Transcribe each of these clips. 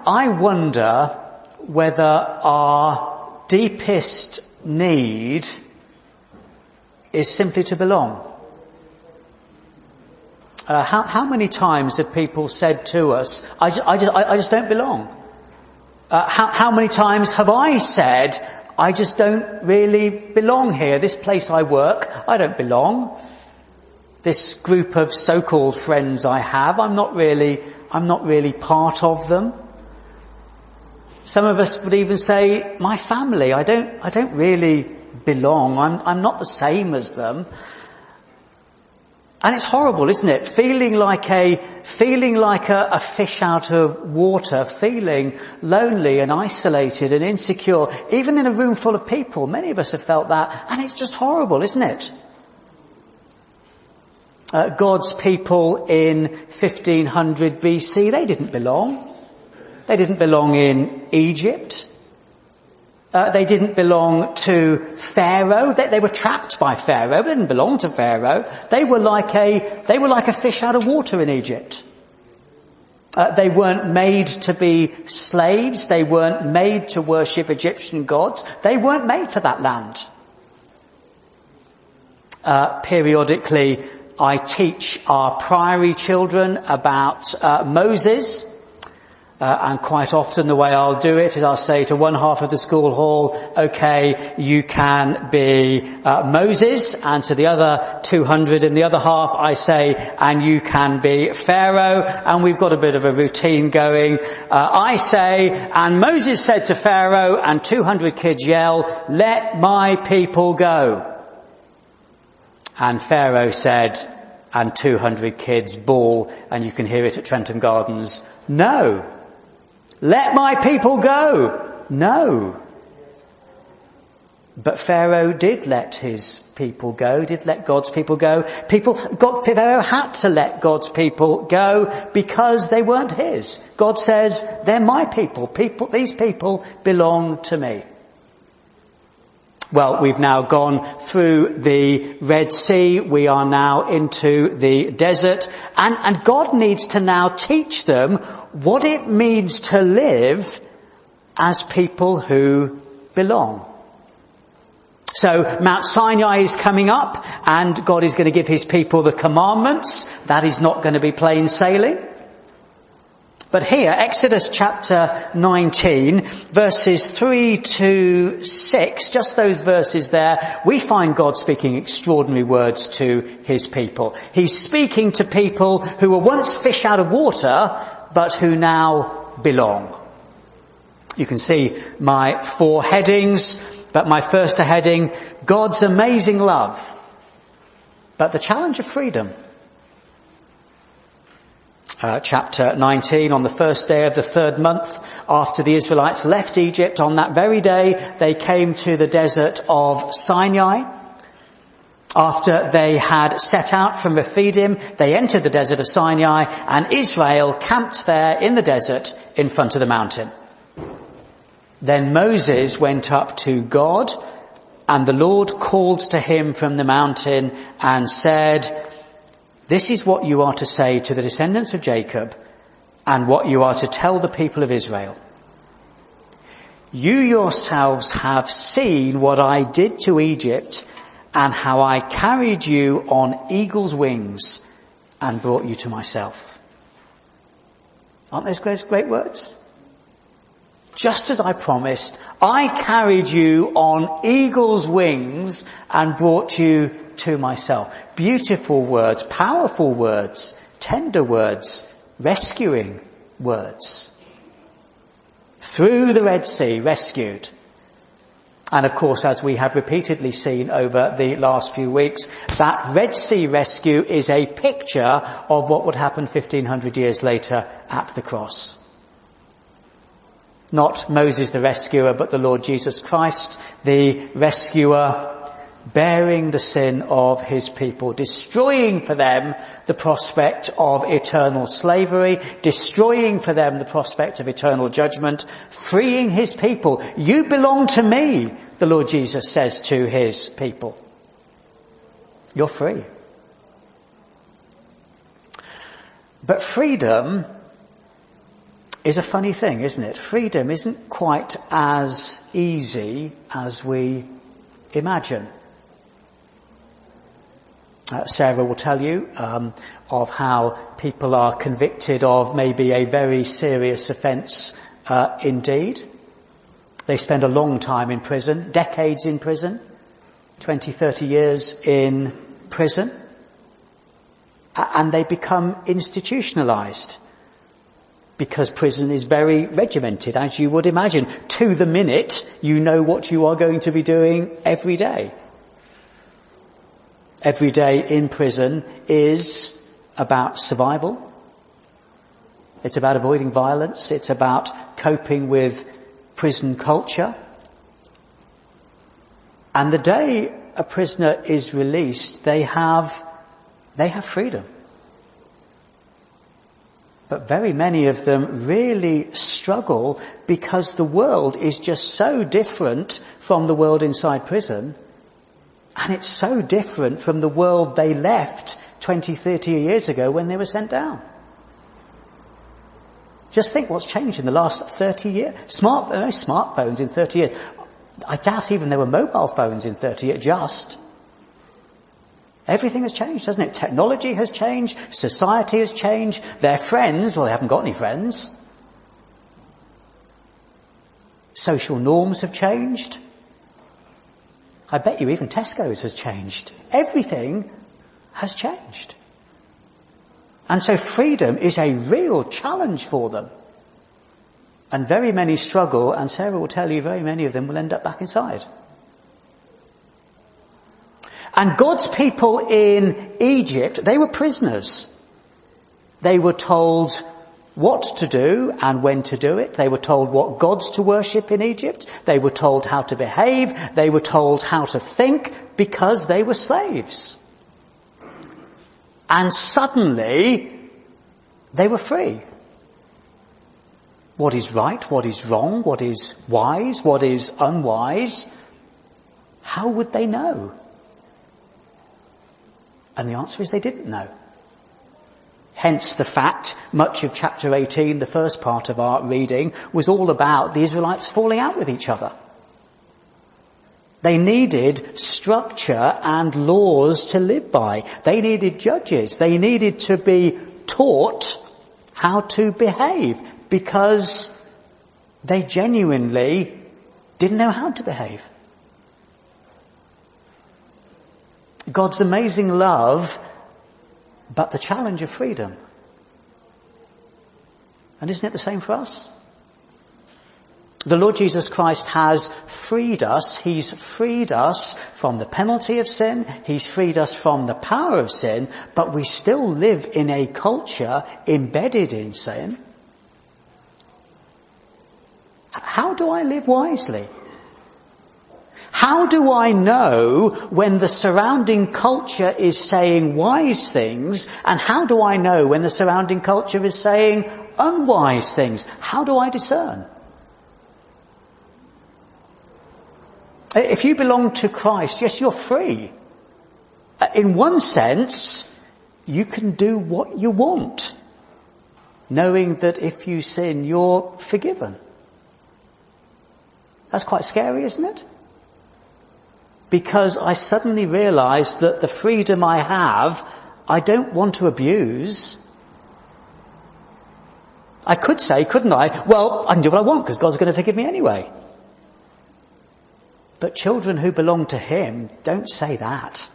I wonder whether our deepest need is simply to belong. How many times have people said to us, I just don't belong? How many times have I said, I just don't really belong here. This place I work, I don't belong. This group of so-called friends I have, I'm not really part of them. Some of us would even say, my family, I don't really belong. I'm not the same as them. And it's horrible, isn't it? Feeling like a fish out of water, feeling lonely and isolated and insecure, even in a room full of people. Many of us have felt that, and it's just horrible, isn't it? God's people in 1500 BC, they didn't belong. They didn't belong in Egypt. They didn't belong to Pharaoh. They were trapped by Pharaoh. They didn't belong to Pharaoh. They were like a fish out of water in Egypt. They weren't made to be slaves. They weren't made to worship Egyptian gods. They weren't made for that land. Periodically, I teach our priory children about Moses. And quite often the way I'll do it is I'll say to one half of the school hall, okay, you can be Moses, and to the other 200 in the other half I say, and you can be Pharaoh, and we've got a bit of a routine going. I say, and Moses said to Pharaoh, and 200 kids yell, let my people go. And Pharaoh said, and 200 kids bawl, and you can hear it at Trentham Gardens, no. Let my people go. No. But Pharaoh did let his people go, did let God's people go. Pharaoh had to let God's people go because they weren't his. God says, they're my people. These people belong to me. Well, we've now gone through the Red Sea. We are now into the desert. And God needs to now teach them what it means to live as people who belong. So Mount Sinai is coming up, and God is going to give his people the commandments. That is not going to be plain sailing. But here, Exodus chapter 19, verses 3 to 6, just those verses there, we find God speaking extraordinary words to his people. He's speaking to people who were once fish out of water, but who now belong. You can see my 4 headings, but my first heading, God's amazing love, but the challenge of freedom. Chapter 19, on the first day of the 3rd month after the Israelites left Egypt, on that very day they came to the desert of Sinai. After they had set out from Rephidim, they entered the desert of Sinai, and Israel camped there in the desert in front of the mountain. Then Moses went up to God, and the Lord called to him from the mountain and said, this is what you are to say to the descendants of Jacob, and what you are to tell the people of Israel. You yourselves have seen what I did to Egypt, and how I carried you on eagle's wings and brought you to myself. Aren't those great words? Just as I promised, I carried you on eagle's wings and brought you to myself. Beautiful words, powerful words, tender words, rescuing words. Through the Red Sea, rescued. And of course, as we have repeatedly seen over the last few weeks, that Red Sea rescue is a picture of what would happen 1500 years later at the cross. Not Moses the rescuer, but the Lord Jesus Christ, the rescuer, bearing the sin of his people, destroying for them the prospect of eternal slavery, destroying for them the prospect of eternal judgment, freeing his people. You belong to me, the Lord Jesus says to his people. You're free. But freedom is a funny thing, isn't it? Freedom isn't quite as easy as we imagine. Sarah will tell you of how people are convicted of maybe a very serious offence indeed. They spend a long time in prison, decades in prison, 20, 30 years in prison, and they become institutionalised because prison is very regimented, as you would imagine. To the minute, you know what you are going to be doing every day. Every day in prison is about survival. It's about avoiding violence. It's about coping with prison culture. And the day a prisoner is released, they have freedom. But very many of them really struggle because the world is just so different from the world inside prison. And it's so different from the world they left 20, 30 years ago when they were sent down. Just think what's changed in the last 30 years. Smartphones in 30 years. I doubt even there were mobile phones in 30 years, just. Everything has changed, hasn't it? Technology has changed, society has changed, their friends, well, they haven't got any friends. Social norms have changed. I bet you even Tesco's has changed. Everything has changed. And so freedom is a real challenge for them. And very many struggle, and Sarah will tell you very many of them will end up back inside. And God's people in Egypt, they were prisoners. They were told what to do and when to do it. They were told what gods to worship in Egypt. They were told how to behave. They were told how to think because they were slaves. And suddenly, they were free. What is right, what is wrong, what is wise, what is unwise, how would they know? And the answer is they didn't know. Hence the fact much of chapter 18, the first part of our reading, was all about the Israelites falling out with each other. They needed structure and laws to live by. They needed judges. They needed to be taught how to behave because they genuinely didn't know how to behave. God's amazing love, but the challenge of freedom. And isn't it the same for us? The Lord Jesus Christ has freed us. He's freed us from the penalty of sin. He's freed us from the power of sin, but we still live in a culture embedded in sin. How do I live wisely? How do I know when the surrounding culture is saying wise things, and how do I know when the surrounding culture is saying unwise things? How do I discern? If you belong to Christ, yes, you're free. In one sense, you can do what you want, knowing that if you sin, you're forgiven. That's quite scary, isn't it? Because I suddenly realise that the freedom I have, I don't want to abuse. I could say, couldn't I, well, I can do what I want because God's going to forgive me anyway. But children who belong to Him don't say that.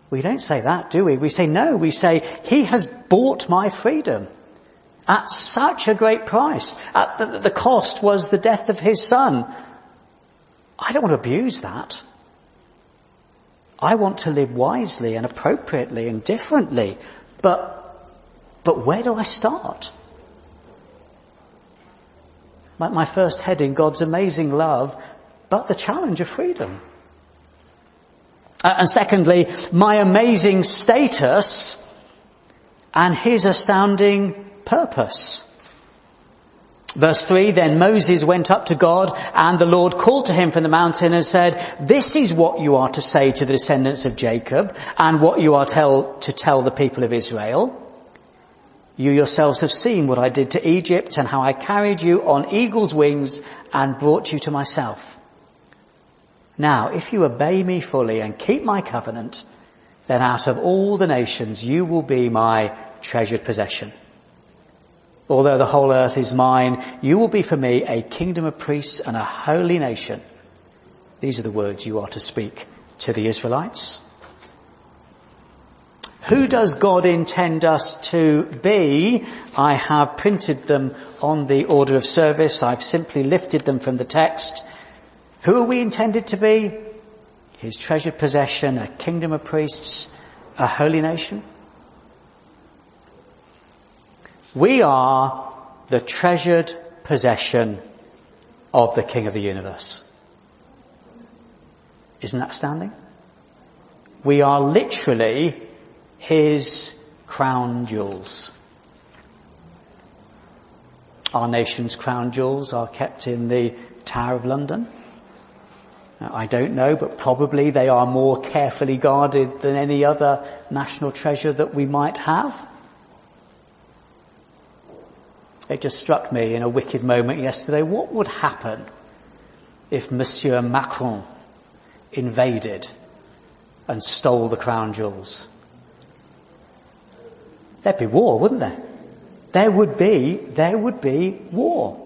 We don't say that, do we? We say, no, we say, He has bought my freedom at such a great price. The cost was the death of His Son. I don't want to abuse that. I want to live wisely and appropriately and differently. But where do I start? My first heading, God's amazing love, but the challenge of freedom. And secondly, my amazing status and His astounding purpose. Verse 3, then Moses went up to God, and the Lord called to him from the mountain and said, this is what you are to say to the descendants of Jacob, and what you are to tell the people of Israel. You yourselves have seen what I did to Egypt and how I carried you on eagle's wings and brought you to myself. Now, if you obey me fully and keep my covenant, then out of all the nations you will be my treasured possession. Although the whole earth is mine, you will be for me a kingdom of priests and a holy nation. These are the words you are to speak to the Israelites. Who does God intend us to be? I have printed them on the order of service. I've simply lifted them from the text. Who are we intended to be? His treasured possession, a kingdom of priests, a holy nation. We are the treasured possession of the King of the universe. Isn't that astounding? We are literally his crown jewels. Our nation's crown jewels are kept in the Tower of London. I don't know, but probably they are more carefully guarded than any other national treasure that we might have. It just struck me in a wicked moment yesterday, what would happen if Monsieur Macron invaded and stole the crown jewels? There'd be war, wouldn't there? There would be war.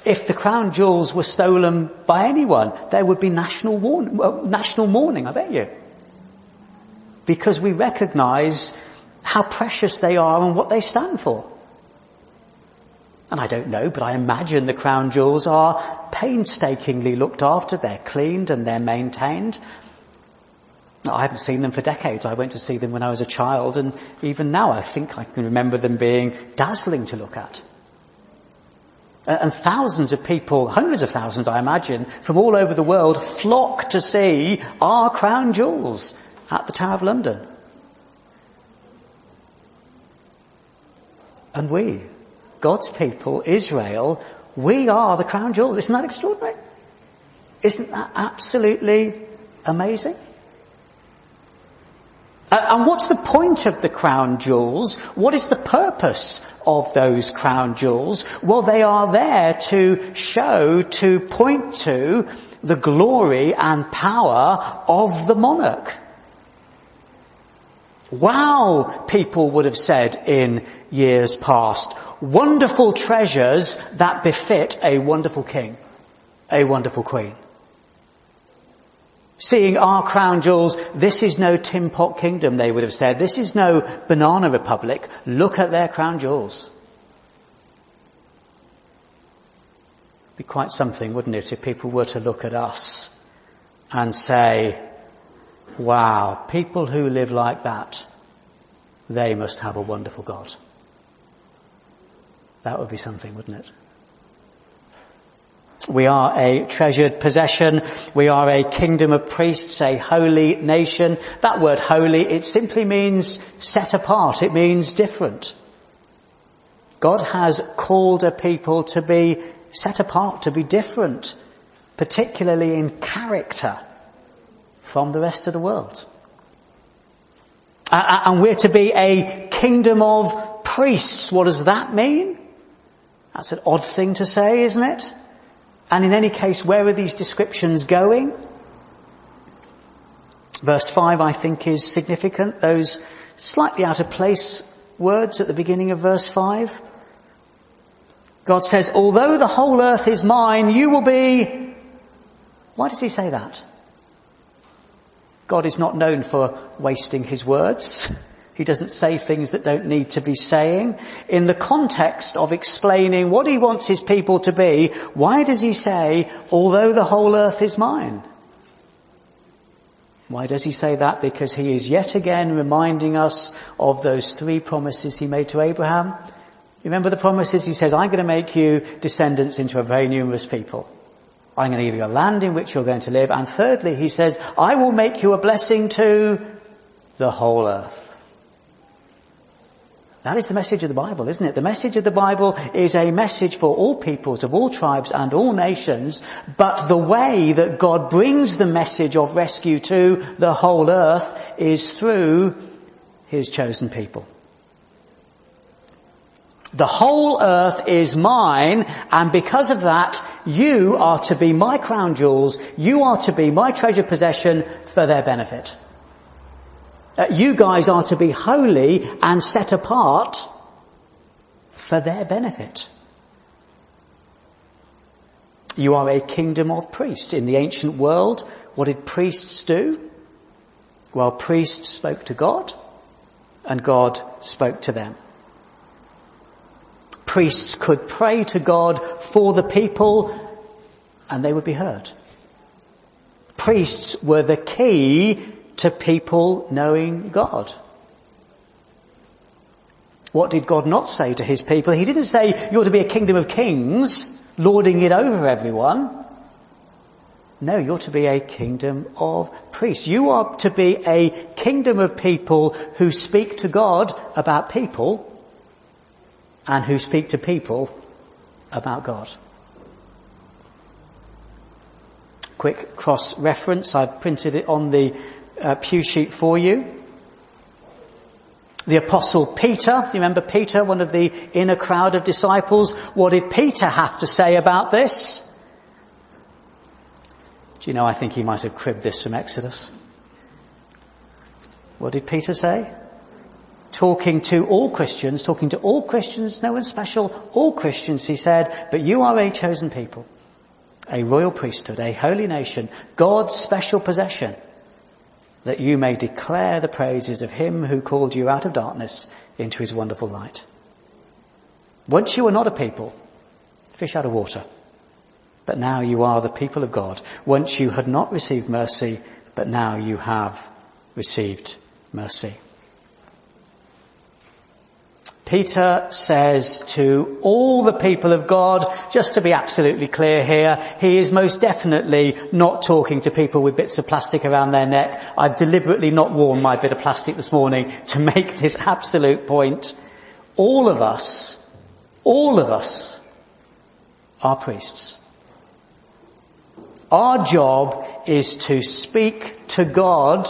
If the crown jewels were stolen by anyone, there would be national mourning, I bet you. Because we recognise how precious they are and what they stand for. And I don't know, but I imagine the crown jewels are painstakingly looked after. They're cleaned and they're maintained. I haven't seen them for decades. I went to see them when I was a child, and even now I think I can remember them being dazzling to look at. And thousands of people, hundreds of thousands I imagine, from all over the world flock to see our crown jewels at the Tower of London. And we, God's people, Israel, we are the crown jewels. Isn't that extraordinary? Isn't that absolutely amazing? And what's the point of the crown jewels? What is the purpose of those crown jewels? Well, they are there to show, to point to the glory and power of the monarch. Wow, people would have said in years past. Wonderful treasures that befit a wonderful king, a wonderful queen. Seeing our crown jewels, this is no tin pot kingdom, they would have said. This is no banana republic. Look at their crown jewels. It'd be quite something, wouldn't it, if people were to look at us and say, wow, people who live like that, they must have a wonderful God. That would be something, wouldn't it? We are a treasured possession. We are a kingdom of priests, a holy nation. That word holy, it simply means set apart. It means different. God has called a people to be set apart, to be different, particularly in character from the rest of the world. And we're to be a kingdom of priests. What does that mean? That's an odd thing to say, isn't it? And in any case, where are these descriptions going? Verse 5, I think, is significant. Those slightly out of place words at the beginning of verse 5. God says, although the whole earth is mine, you will be... Why does he say that? God is not known for wasting his words. He doesn't say things that don't need to be saying. In the context of explaining what he wants his people to be, why does he say, although the whole earth is mine? Why does he say that? Because he is yet again reminding us of those three promises he made to Abraham. Remember the promises? He says, I'm going to make you descendants into a very numerous people. I'm going to give you a land in which you're going to live. And thirdly, he says, I will make you a blessing to the whole earth. That is the message of the Bible, isn't it? The message of the Bible is a message for all peoples of all tribes and all nations, but the way that God brings the message of rescue to the whole earth is through his chosen people. The whole earth is mine, and because of that, you are to be my crown jewels. You are to be my treasured possession for their benefit. You guys are to be holy and set apart for their benefit. You are a kingdom of priests. In the ancient world, what did priests do? Well, priests spoke to God, and God spoke to them. Priests could pray to God for the people, and they would be heard. Priests were the key to people knowing God. What did God not say to his people? He didn't say, you're to be a kingdom of kings, lording it over everyone. No, you're to be a kingdom of priests. You are to be a kingdom of people who speak to God about people and who speak to people about God. Quick cross-reference. I've printed it on the pew sheet for you. The Apostle Peter, you remember Peter, one of the inner crowd of disciples? What did Peter have to say about this? Do you know, I think he might have cribbed this from Exodus. What did Peter say? Talking to all Christians, no one special, all Christians, he said, but you are a chosen people, a royal priesthood, a holy nation, God's special possession, that you may declare the praises of him who called you out of darkness into his wonderful light. Once you were not a people, fish out of water, but now you are the people of God. Once you had not received mercy, but now you have received mercy. Peter says to all the people of God, just to be absolutely clear here, he is most definitely not talking to people with bits of plastic around their neck. I've deliberately not worn my bit of plastic this morning to make this absolute point. All of us are priests. Our job is to speak to God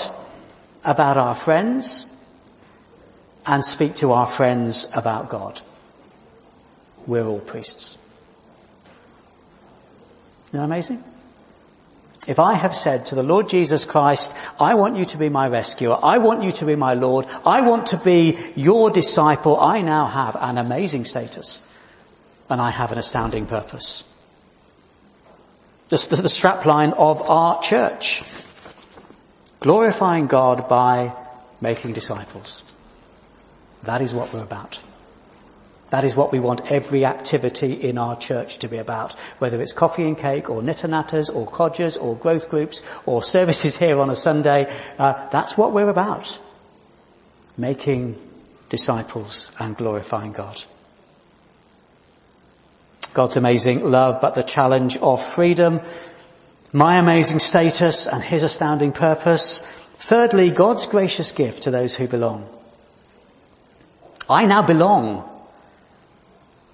about our friends and speak to our friends about God. We're all priests. Isn't that amazing? If I have said to the Lord Jesus Christ, I want you to be my rescuer, I want you to be my Lord, I want to be your disciple, I now have an amazing status and I have an astounding purpose. This is the strapline of our church. Glorifying God by making disciples. That is what we're about. That is what we want every activity in our church to be about. Whether it's coffee and cake or knitter natters or codgers or growth groups or services here on a Sunday. That's what we're about. Making disciples and glorifying God. God's amazing love, but the challenge of freedom. My amazing status and his astounding purpose. Thirdly, God's gracious gift to those who belong. I now belong.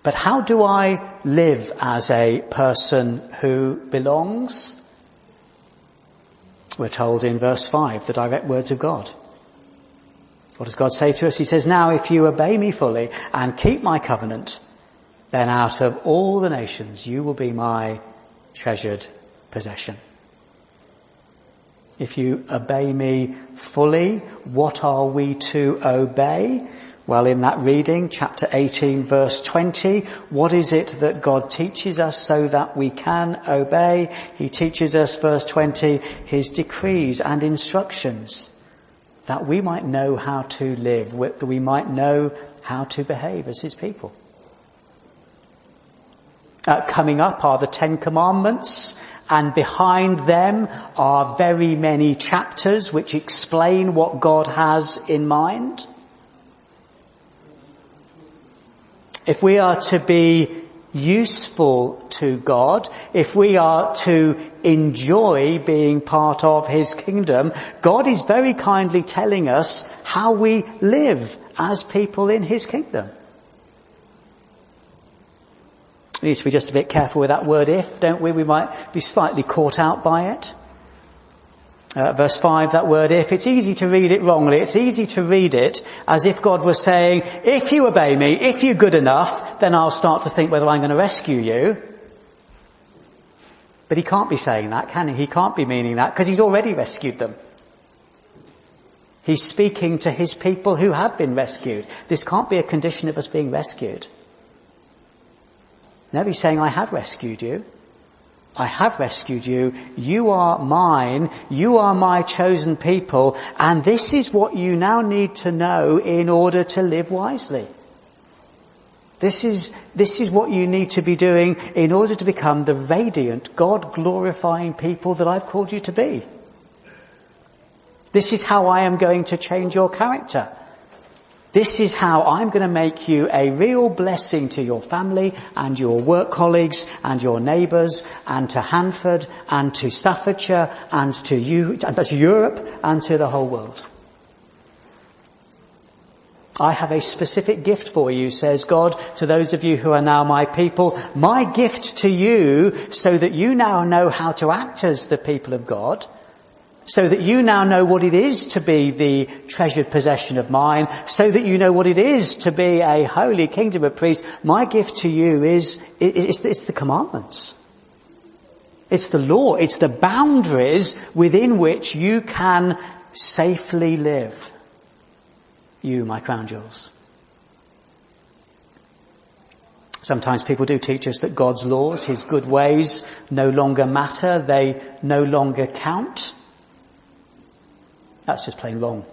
But how do I live as a person who belongs? We're told in verse 5, the direct words of God. What does God say to us? He says, now if you obey me fully and keep my covenant, then out of all the nations you will be my treasured possession. If you obey me fully, what are we to obey? Well, in that reading, chapter 18, verse 20, what is it that God teaches us so that we can obey? He teaches us, verse 20, his decrees and instructions, that we might know how to live, that we might know how to behave as his people. Coming up are the Ten Commandments, and behind them are very many chapters which explain what God has in mind. If we are to be useful to God, if we are to enjoy being part of his kingdom, God is very kindly telling us how we live as people in his kingdom. We need to be just a bit careful with that word if, don't we? We might be slightly caught out by it. Verse 5, that word if, it's easy to read it wrongly. It's easy to read it as if God was saying, if you obey me, if you're good enough, then I'll start to think whether I'm going to rescue you. But he can't be saying that, can he? He can't be meaning that because he's already rescued them. He's speaking to his people who have been rescued. This can't be a condition of us being rescued. No, he's saying, I have rescued you. I have rescued you. You are mine. You are my chosen people. And this is what you now need to know in order to live wisely. This is what you need to be doing in order to become the radiant, God-glorifying people that I've called you to be. This is how I am going to change your character. This is how I'm going to make you a real blessing to your family and your work colleagues and your neighbours and to Hanford and to Staffordshire and to you, and to Europe and to the whole world. I have a specific gift for you, says God, to those of you who are now my people. My gift to you so that you now know how to act as the people of God. So that you now know what it is to be the treasured possession of mine, so that you know what it is to be a holy kingdom of priests. My gift to you is the commandments. It's the law. It's the boundaries within which you can safely live. You, my crown jewels. Sometimes people do teach us that God's laws, his good ways, no longer matter. They no longer count. That's just plain wrong.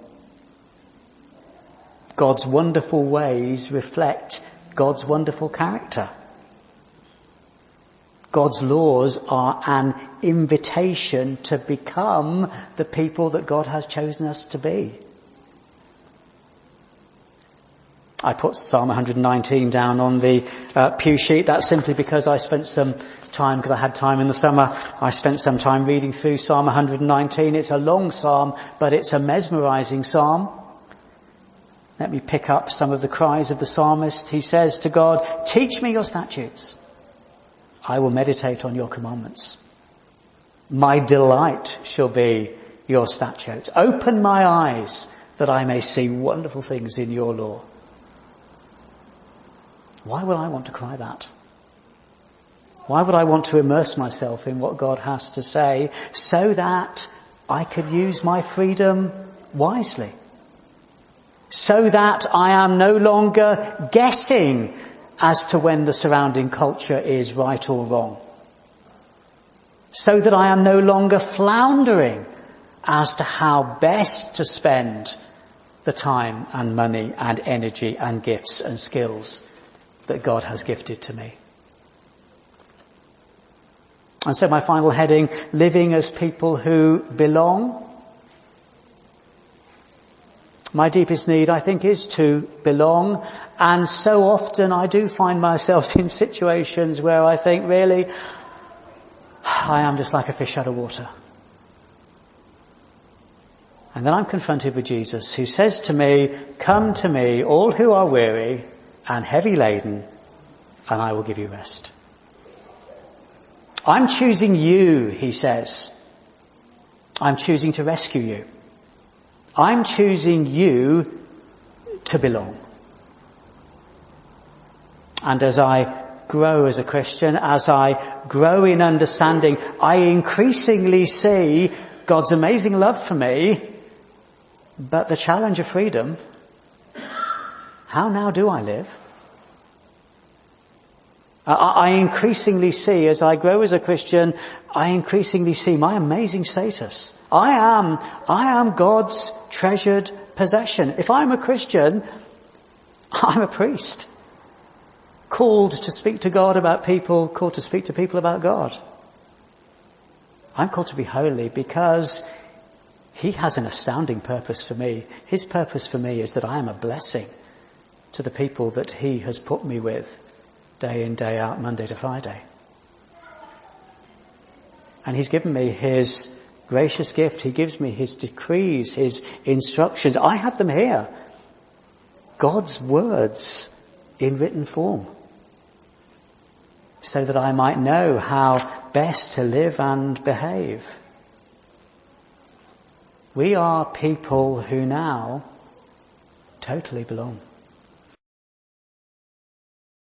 God's wonderful ways reflect God's wonderful character. God's laws are an invitation to become the people that God has chosen us to be. I put Psalm 119 down on the pew sheet. That's simply because I spent some time, because I had time in the summer, I spent some time reading through Psalm 119. It's a long psalm, but it's a mesmerizing psalm. Let me pick up some of the cries of the psalmist. He says to God, teach me your statutes. I will meditate on your commandments. My delight shall be your statutes. Open my eyes that I may see wonderful things in your law. Why would I want to cry that? Why would I want to immerse myself in what God has to say so that I could use my freedom wisely? So that I am no longer guessing as to when the surrounding culture is right or wrong. So that I am no longer floundering as to how best to spend the time and money and energy and gifts and skills that God has gifted to me. And so my final heading, living as people who belong. My deepest need, I think, is to belong. And so often I do find myself in situations where I think, really, I am just like a fish out of water. And then I'm confronted with Jesus, who says to me, come to me, all who are weary and heavy laden, and I will give you rest. I'm choosing you, he says. I'm choosing to rescue you. I'm choosing you to belong. And as I grow as a Christian, as I grow in understanding, I increasingly see God's amazing love for me, but the challenge of freedom. How now do I live? I increasingly see, as I grow as a Christian, I increasingly see my amazing status. I am God's treasured possession. If I'm a Christian, I'm a priest. Called to speak to God about people, called to speak to people about God. I'm called to be holy because he has an astounding purpose for me. His purpose for me is that I am a blessing to the people that he has put me with day in, day out, Monday to Friday. And he's given me his gracious gift. He gives me his decrees, his instructions. I have them here. God's words in written form. So that I might know how best to live and behave. We are people who now totally belong.